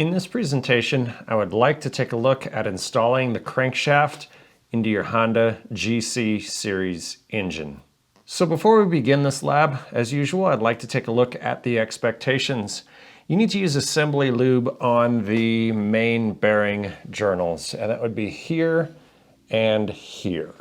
In this presentation, I would like to take a look at installing the crankshaft into your Honda GC series engine. So before we begin this lab, as usual, I'd like to take a look at the expectations. You need to use assembly lube on the main bearing journals, and that would be here and here.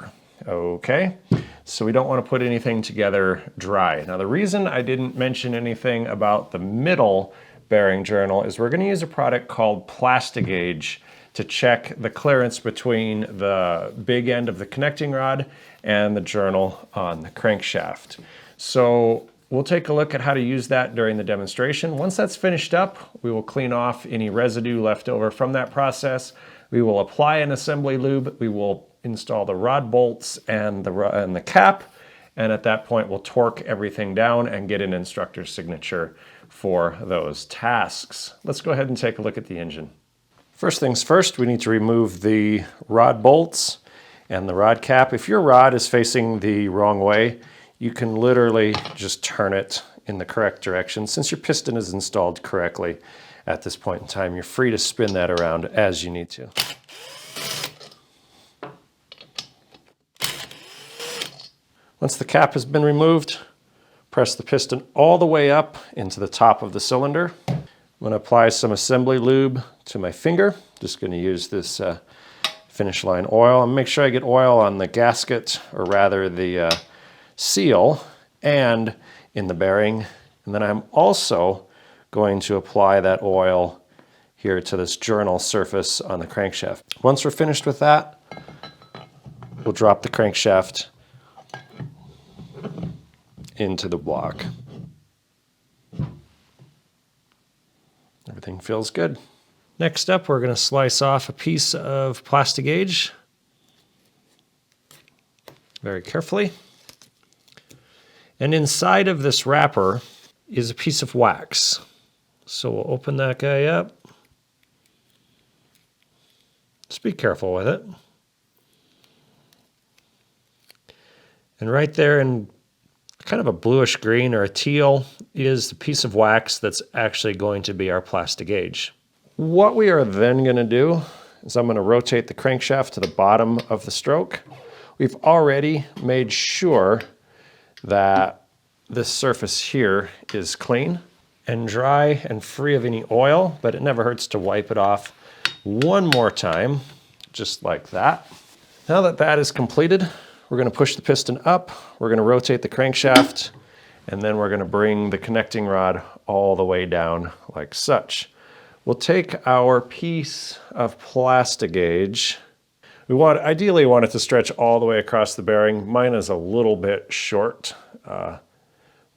Okay, so we don't want to put anything together dry. Now the reason I didn't mention anything about the middle bearing journal is we're going to use a product called Plastigauge to check the clearance between the big end of the connecting rod and the journal on the crankshaft. So we'll take a look at how to use that during the demonstration. Once that's finished up, we will clean off any residue left over from that process. We will apply an assembly lube. We will install the rod bolts and the cap. And at that point, we'll torque everything down and get an instructor's signature for those tasks. Let's go ahead and take a look at the engine. First things first, we need to remove the rod bolts and the rod cap. If your rod is facing the wrong way, you can literally just turn it in the correct direction. Since your piston is installed correctly at this point in time, you're free to spin that around as you need to. Once the cap has been removed, press the piston all the way up into the top of the cylinder. I'm going to apply some assembly lube to my finger. Just going to use this finish line oil and make sure I get oil on the gasket, or rather the seal, and in the bearing. And then I'm also going to apply that oil here to this journal surface on the crankshaft. Once we're finished with that, we'll drop the crankshaft into the block. Everything feels good. Next up, we're going to slice off a piece of Plastigauge very carefully. And inside of this wrapper is a piece of wax. So we'll open that guy up. Just be careful with it. And right there in kind of a bluish green or a teal is the piece of wax that's actually going to be our Plastigauge. What we are then going to do is I'm going to rotate the crankshaft to the bottom of the stroke. We've already made sure that this surface here is clean and dry and free of any oil, but it never hurts to wipe it off one more time, just like that. Now that that is completed, we're going to push the piston up, we're going to rotate the crankshaft, and then we're going to bring the connecting rod all the way down like such. We'll take our piece of Plastigauge. Ideally want it to stretch all the way across the bearing. Mine is a little bit short. Go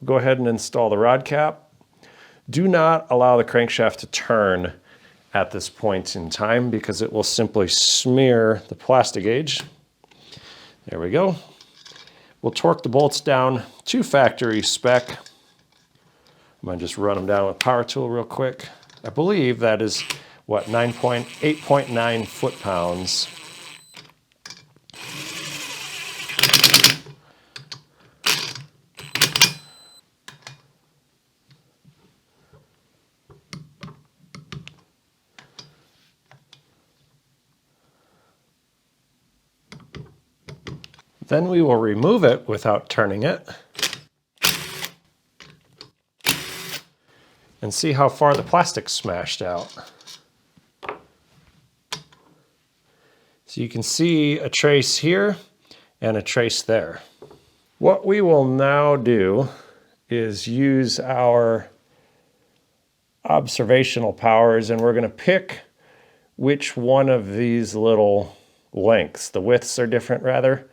ahead and install the rod cap. Do not allow the crankshaft to turn at this point in time because it will simply smear the Plastigauge. There we go. We'll torque the bolts down to factory spec. I'm going to just run them down with power tool real quick. I believe that is, 8.9 foot-pounds. Then we will remove it without turning it and see how far the plastic's smashed out. So you can see a trace here and a trace there. What we will now do is use our observational powers, and we're going to pick which one of these little lengths. The widths are different rather.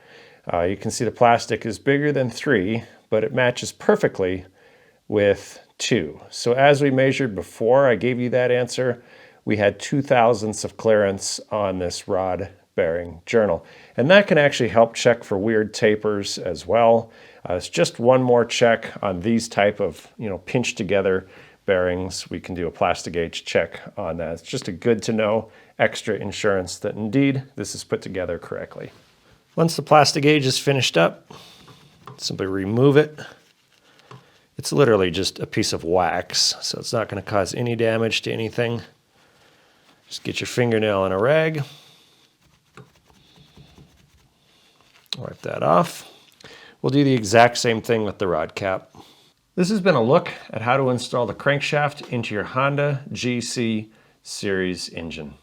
You can see the plastic is bigger than 3, but it matches perfectly with 2. So as we measured before, I gave you that answer, we had 0.02 of clearance on this rod bearing journal. And that can actually help check for weird tapers as well. It's just one more check on these type of pinched together bearings. We can do a Plastigauge check on that. It's just a good to know extra insurance that indeed this is put together correctly. Once the Plastigauge is finished up, simply remove it. It's literally just a piece of wax, so it's not going to cause any damage to anything. Just get your fingernail in a rag. Wipe that off. We'll do the exact same thing with the rod cap. This has been a look at how to install the crankshaft into your Honda GC series engine.